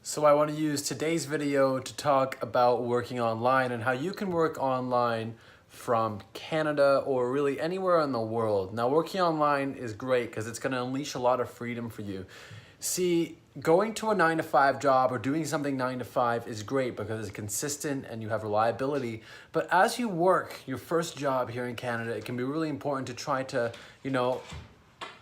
So I want to use today's video to talk about working online and how you can work online from Canada or really anywhere in the world. Now, working online is great because it's going to unleash a lot of freedom for you. See, going to a 9-to-5 job or doing something 9 to 5 is great because it's consistent and you have reliability. But as you work your first job here in Canada, it can be really important to try to,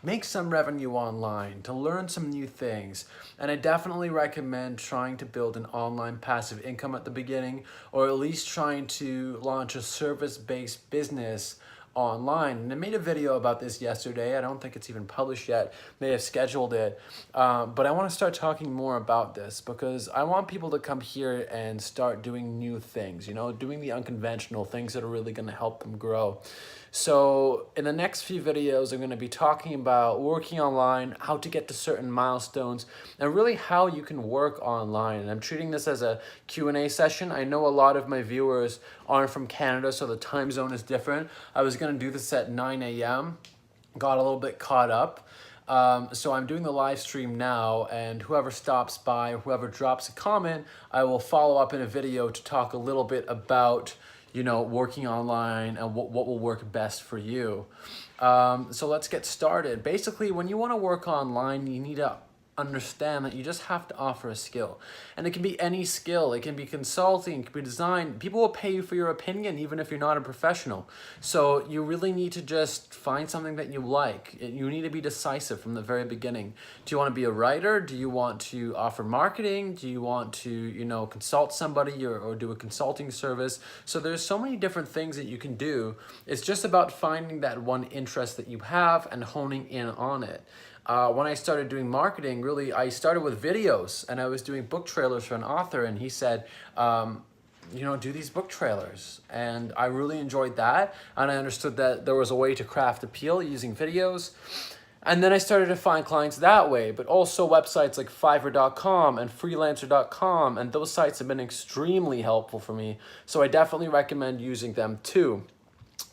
make some revenue online, to learn some new things. And I definitely recommend trying to build an online passive income at the beginning, or at least trying to launch a service-based business online. And I made a video about this yesterday. I don't think it's even published yet. May have scheduled it. But I want to start talking more about this because I want people to come here and start doing new things, doing the unconventional things that are really going to help them grow. So in the next few videos, I'm going to be talking about working online, how to get to certain milestones, and really how you can work online. And I'm treating this as a Q&A session. I know a lot of my viewers aren't from Canada, so the time zone is different. I was going to do this at 9 a.m., got a little bit caught up. So I'm doing the live stream now, and whoever stops by, whoever drops a comment, I will follow up in a video to talk a little bit about working online and what will work best for you. So let's get started. Basically, when you want to work online, you need to understand that you just have to offer a skill. And it can be any skill. It can be consulting, it can be design. People will pay you for your opinion even if you're not a professional. So you really need to just find something that you like. You need to be decisive from the very beginning. Do you want to be a writer? Do you want to offer marketing? Do you want to, consult somebody or do a consulting service? So there's so many different things that you can do. It's just about finding that one interest that you have and honing in on it. When I started doing marketing, really, I started with videos, and I was doing book trailers for an author, and he said, do these book trailers. And I really enjoyed that, and I understood that there was a way to craft appeal using videos. And then I started to find clients that way, but also websites like Fiverr.com and Freelancer.com, and those sites have been extremely helpful for me, so I definitely recommend using them too.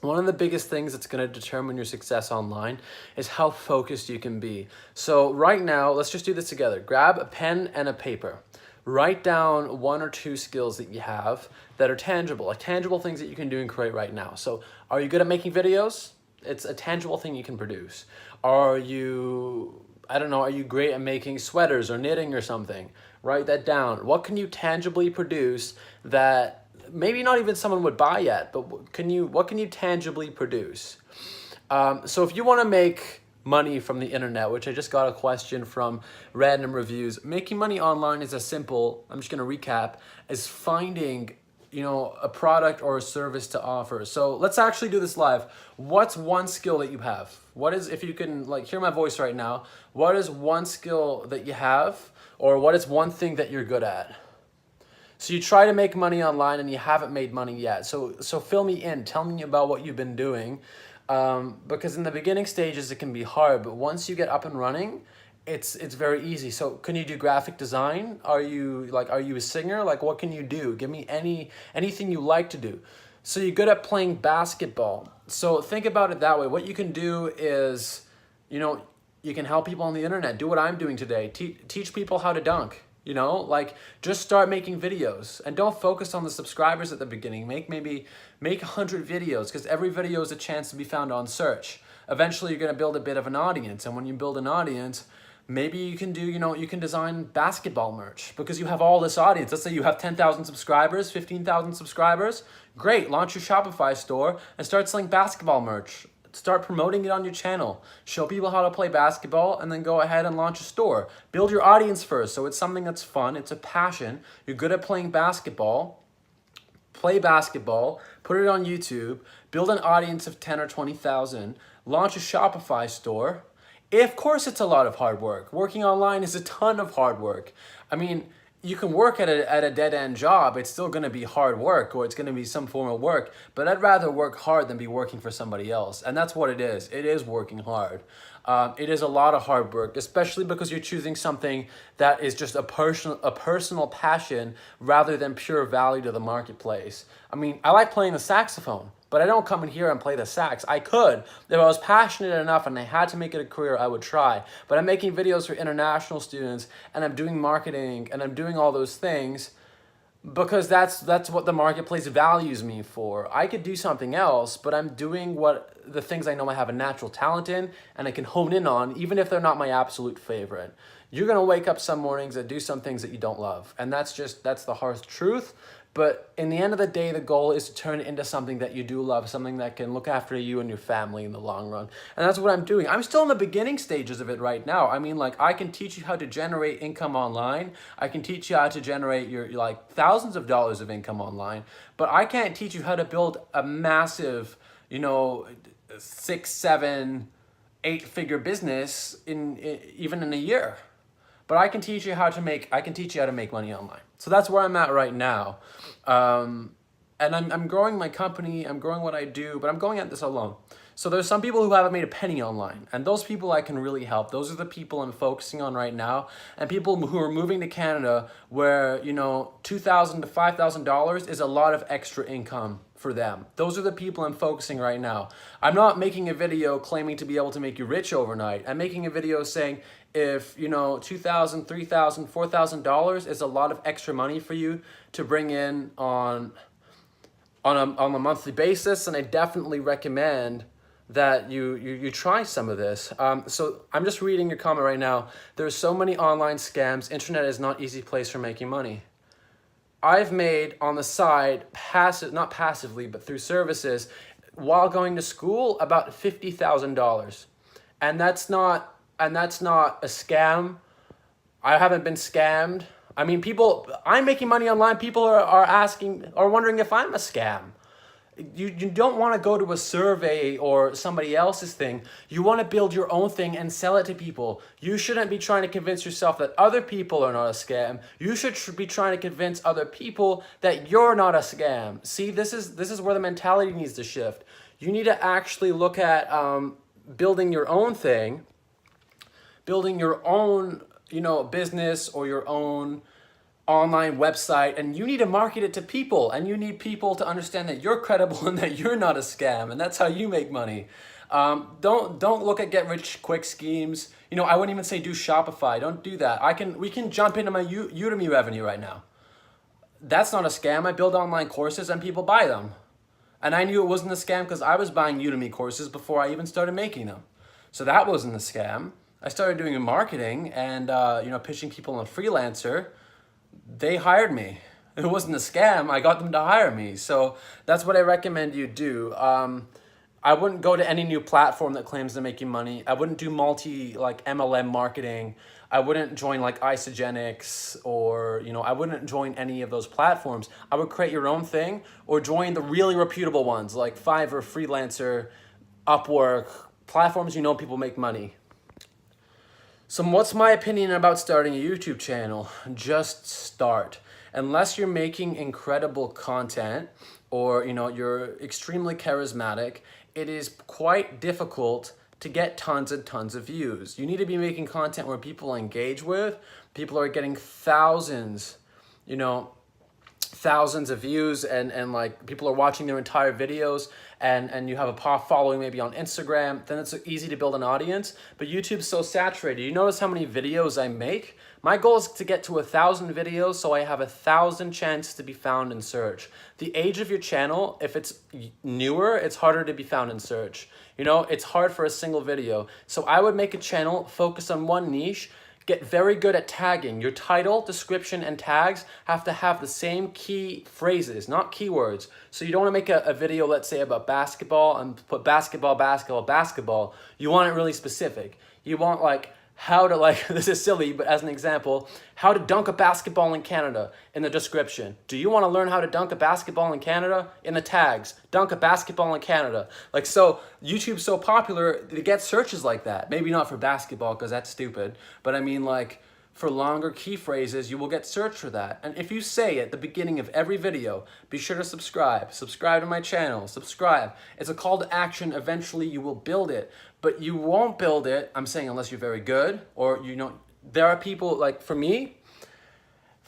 One of the biggest things that's going to determine your success online is how focused you can be. So right now, let's just do this together. Grab a pen and a paper. Write down 1 or 2 skills that you have that are tangible, like tangible things that you can do and create right now. So are you good at making videos? It's a tangible thing you can produce. Are you great at making sweaters or knitting or something? Write that down. What can you tangibly produce that maybe not even someone would buy yet, but what can you tangibly produce? So if you want to make money from the internet, which I just got a question from random reviews, making money online is as simple, I'm just going to recap, as finding a product or a service to offer. So let's actually do this live. What's one skill that you have? What is, if you can hear my voice right now, what is one skill that you have, or what is one thing that you're good at? So you try to make money online and you haven't made money yet. So fill me in. Tell me about what you've been doing. Because in the beginning stages, it can be hard. But once you get up and running, it's very easy. So can you do graphic design? Are you a singer? What can you do? Give me anything you like to do. So you're good at playing basketball. So think about it that way. What you can do is, you can help people on the internet. Do what I'm doing today. Teach people how to dunk. Just start making videos and don't focus on the subscribers at the beginning. Make 100 videos because every video is a chance to be found on search. Eventually, you're going to build a bit of an audience. And when you build an audience, maybe you can do, you can design basketball merch because you have all this audience. Let's say you have 10,000 subscribers, 15,000 subscribers. Great. Launch your Shopify store and start selling basketball merch. Start promoting it on your channel. Show people how to play basketball and then go ahead and launch a store. Build your audience first so it's something that's fun. It's a passion. You're good at playing basketball. Play basketball. Put it on YouTube. Build an audience of 10 or 20,000. Launch a Shopify store. Of course, it's a lot of hard work. Working online is a ton of hard work. I mean, you can work at a dead-end job. It's still going to be hard work, or it's going to be some form of work. But I'd rather work hard than be working for somebody else. And that's what it is. It is working hard. It is a lot of hard work, especially because you're choosing something that is just a personal passion rather than pure value to the marketplace. I mean, I like playing the saxophone. but I don't come in here and play the sax. I could. If I was passionate enough and I had to make it a career, I would try. But I'm making videos for international students, and I'm doing marketing, and I'm doing all those things because that's what the marketplace values me for. I could do something else, but I'm doing the things I know I have a natural talent in and I can hone in on, even if they're not my absolute favorite. You're gonna wake up some mornings and do some things that you don't love, and that's the harsh truth. But in the end of the day, the goal is to turn it into something that you do love, something that can look after you and your family in the long run. And that's what I'm doing. I'm still in the beginning stages of it right now. I mean, like, I can teach you how to generate income online. I can teach you how to generate your like thousands of dollars of income online, but I can't teach you how to build a massive, 6, 7, 8-figure business even in a year. But I can teach you how to make money online. So that's where I'm at right now. And I'm growing my company, I'm growing what I do, but I'm going at this alone. So there's some people who haven't made a penny online, and those people I can really help. Those are the people I'm focusing on right now, and people who are moving to Canada where, $2,000 to $5,000 is a lot of extra income for them. Those are the people I'm focusing right now. I'm not making a video claiming to be able to make you rich overnight. I'm making a video saying if, $2,000, $3,000, $4,000 is a lot of extra money for you to bring in on a monthly basis, and I definitely recommend that you try some of this. So I'm just reading your comment right now. There's so many online scams. Internet is not an easy place for making money. I've made on the side, not passively, but through services, while going to school, about $50,000. And that's not a scam. I haven't been scammed. I mean, I'm making money online. People are wondering if I'm a scam. You don't want to go to a survey or somebody else's thing. You want to build your own thing and sell it to people. You shouldn't be trying to convince yourself that other people are not a scam. You should be trying to convince other people that you're not a scam. See, this is where the mentality needs to shift. You need to actually look at building your own thing, building your own business or your own online website, and you need to market it to people, and you need people to understand that you're credible and that you're not a scam, and that's how you make money. Don't look at get rich quick schemes. I wouldn't even say do Shopify. Don't do that. We can jump into my Udemy revenue right now. That's not a scam. I build online courses and people buy them, and I knew it wasn't a scam because I was buying Udemy courses before I even started making them. So that wasn't a scam. I started doing marketing and pitching people on Freelancer. They hired me. It wasn't a scam. I got them to hire me. So that's what I recommend you do. I wouldn't go to any new platform that claims to make you money. I wouldn't do MLM marketing. I wouldn't join Isogenics or, I wouldn't join any of those platforms. I would create your own thing or join the really reputable ones like Fiverr, Freelancer, Upwork, platforms people make money. So what's my opinion about starting a YouTube channel? Just start. Unless you're making incredible content or you're extremely charismatic, it is quite difficult to get tons and tons of views. You need to be making content where people engage with. People are getting thousands of views and people are watching their entire videos and you have a following maybe on Instagram, then it's easy to build an audience. But YouTube's so saturated. You notice how many videos I make? My goal is to get to 1,000 videos so I have 1,000 chances to be found in search. The age of your channel, if it's newer, it's harder to be found in search. It's hard for a single video. So I would make a channel, focus on one niche, get very good at tagging. Your title, description, and tags have to have the same key phrases, not keywords. So you don't want to make a video, let's say, about basketball and put basketball, basketball, basketball. You want it really specific. You want how to, this is silly, but as an example, how to dunk a basketball in Canada in the description. Do you want to learn how to dunk a basketball in Canada? In the tags, dunk a basketball in Canada. So YouTube's so popular, it gets searches like that. Maybe not for basketball because that's stupid, but I mean for longer key phrases, you will get searched for that. And if you say at the beginning of every video, be sure to subscribe to my channel, subscribe. It's a call to action. Eventually you will build it, but you won't build it, I'm saying, unless you're very good or there are people for me,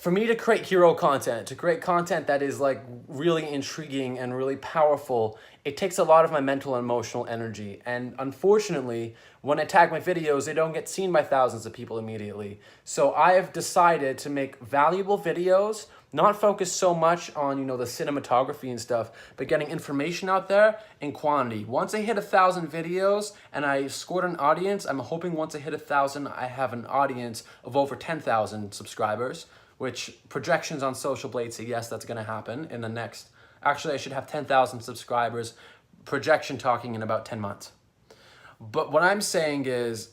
for me to create hero content, to create content that is like really intriguing and really powerful, it takes a lot of my mental and emotional energy. And unfortunately, when I tag my videos, they don't get seen by thousands of people immediately. So I have decided to make valuable videos, not focus so much on, you know, the cinematography and stuff, but getting information out there in quantity. Once I hit 1,000 videos and I scored an audience, I'm hoping once I hit 1,000, I have an audience of over 10,000 subscribers, which projections on Social Blade say, yes, that's gonna happen in the next, actually I should have 10,000 subscribers, projection talking in about 10 months. But what I'm saying is,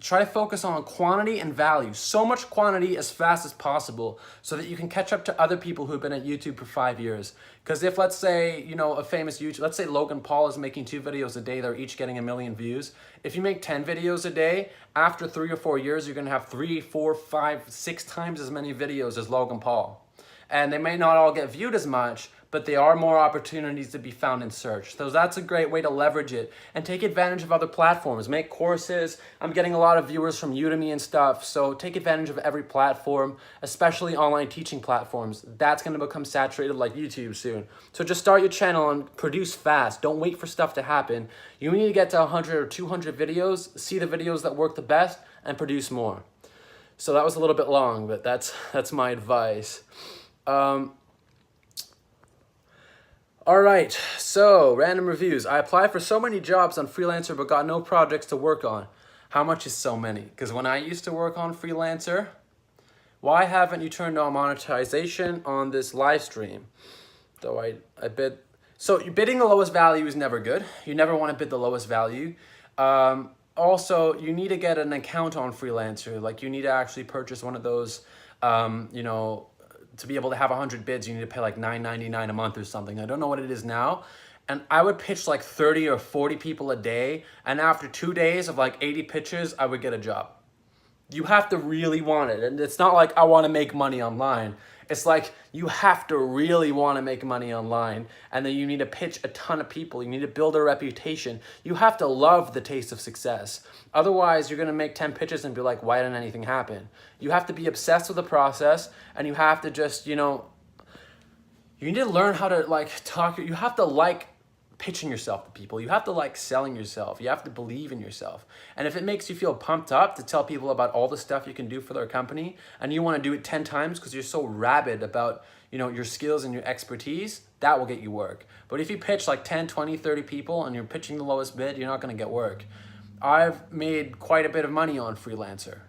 try to focus on quantity and value. So much quantity as fast as possible so that you can catch up to other people who've been at YouTube for 5 years. Because if, let's say, you know, a famous YouTuber, let's say Logan Paul is making 2 videos a day, they're each getting 1 million views. If you make 10 videos a day, after 3 or 4 years, you're gonna have 3, 4, 5, 6 times as many videos as Logan Paul. And they may not all get viewed as much, but there are more opportunities to be found in search. So that's a great way to leverage it and take advantage of other platforms. Make courses. I'm getting a lot of viewers from Udemy and stuff, so take advantage of every platform, especially online teaching platforms. That's gonna become saturated like YouTube soon. So just start your channel and produce fast. Don't wait for stuff to happen. You need to get to 100 or 200 videos, see the videos that work the best, and produce more. So that was a little bit long, but that's my advice. All right, so random reviews. I applied for so many jobs on Freelancer but got no projects to work on. How much is so many? Because when I used to work on Freelancer, why haven't you turned on monetization on this live stream? Though I bid. So bidding the lowest value is never good. You never want to bid the lowest value. Also, you need to get an account on Freelancer. Like you need to actually purchase one of those, you know, to be able to have 100 bids, you need to pay like $9.99 a month or something. I don't know what it is now. And I would pitch like 30 or 40 people a day. And after 2 days of like 80 pitches, I would get a job. You have to really want it. And it's not like I want to make money online. It's like you have to really want to make money online, and then you need to pitch a ton of people. You need to build a reputation. You have to love the taste of success. Otherwise, you're going to make 10 pitches and be like, why didn't anything happen? You have to be obsessed with the process, and you have to just, you know, you need to learn how to like talk. You have to like pitching yourself to people. You have to like selling yourself. You have to believe in yourself. And if it makes you feel pumped up to tell people about all the stuff you can do for their company, and you want to do it 10 times because you're so rabid about, you know, your skills and your expertise, that will get you work. But if you pitch like 10, 20, 30 people and you're pitching the lowest bid, you're not going to get work. I've made quite a bit of money on Freelancer.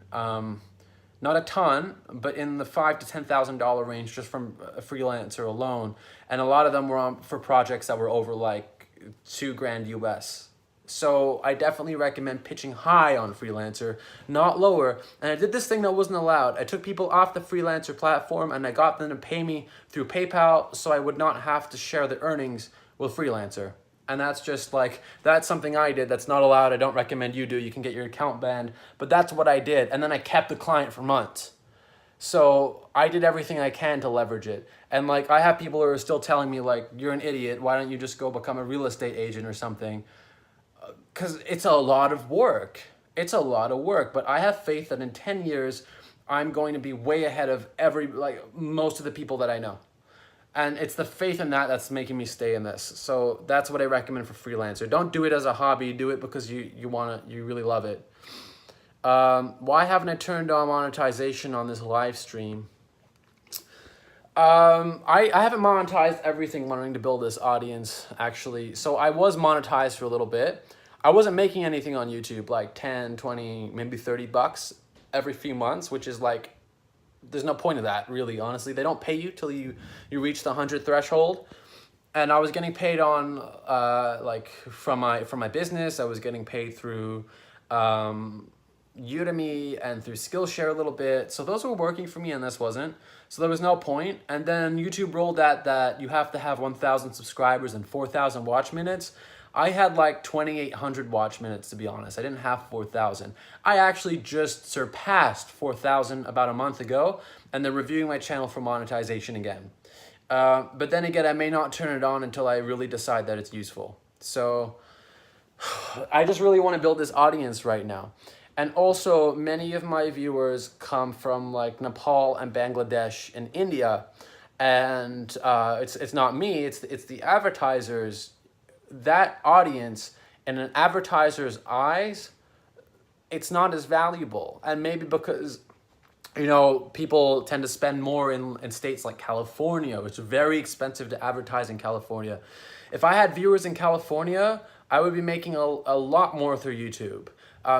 Not a ton, but in the $5,000 to $10,000 range just from a freelancer alone. And a lot of them were for projects that were over like $2,000 US. So I definitely recommend pitching high on Freelancer, not lower. And I did this thing that wasn't allowed. I took people off the Freelancer platform and I got them to pay me through PayPal so I would not have to share the earnings with Freelancer. And that's just like, that's something I did that's not allowed. I don't recommend you do. You can get your account banned. But that's what I did. And then I kept the client for months. So I did everything I can to leverage it. And like, I have people who are still telling me like, you're an idiot. Why don't you just go become a real estate agent or something? Because it's a lot of work. It's a lot of work. But I have faith that in 10 years, I'm going to be way ahead of most of the people that I know. And it's the faith in that that's making me stay in this. So that's what I recommend for Freelancer. Don't do it as a hobby. Do it because you really love it. Why haven't I turned on monetization on this live stream? I haven't monetized everything wanting to build this audience, actually. So I was monetized for a little bit. I wasn't making anything on YouTube, like 10, 20, maybe 30 bucks every few months, which is like, there's no point of that, really, honestly. They don't pay you till you reach the 100 threshold. And I was getting paid on, like, from my business. I was getting paid through Udemy and through Skillshare a little bit. So those were working for me and this wasn't. So there was no point. And then YouTube rolled out that you have to have 1,000 subscribers and 4,000 watch minutes. I had like 2,800 watch minutes, to be honest. I didn't have 4,000. I actually just surpassed 4,000 about a month ago, and they're reviewing my channel for monetization again. But then again, I may not turn it on until I really decide that it's useful. So I just really want to build this audience right now. And also, many of my viewers come from like Nepal and Bangladesh and India, and it's not me. It's the advertisers. That audience, in an advertiser's eyes, it's not as valuable. And maybe because, you know, people tend to spend more in states like California, which is very expensive to advertise in California. If I had viewers in California, I would be making a lot more through YouTube.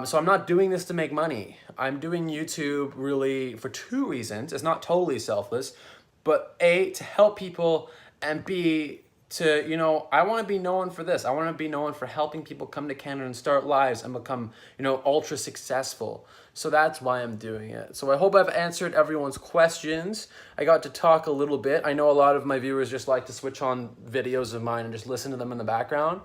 So I'm not doing this to make money. I'm doing YouTube really for two reasons. It's not totally selfless, but A, to help people, and B, to, you know, I want to be known for this. I want to be known for helping people come to Canada and start lives and become, you know, ultra successful. So that's why I'm doing it. So I hope I've answered everyone's questions. I got to talk a little bit. I know a lot of my viewers just like to switch on videos of mine and just listen to them in the background.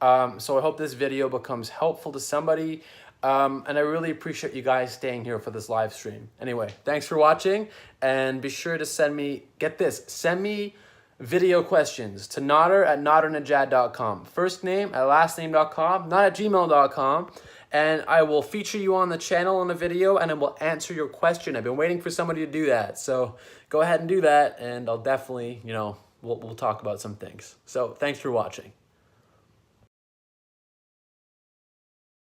So I hope this video becomes helpful to somebody. And I really appreciate you guys staying here for this live stream. Anyway, thanks for watching, and be sure to send me, get this, send me video questions to nader@nadernajad.com. First name at lastname.com, not at gmail.com. And I will feature you on the channel in a video, and I will answer your question. I've been waiting for somebody to do that. So go ahead and do that, and I'll definitely, you know, we'll talk about some things. So thanks for watching.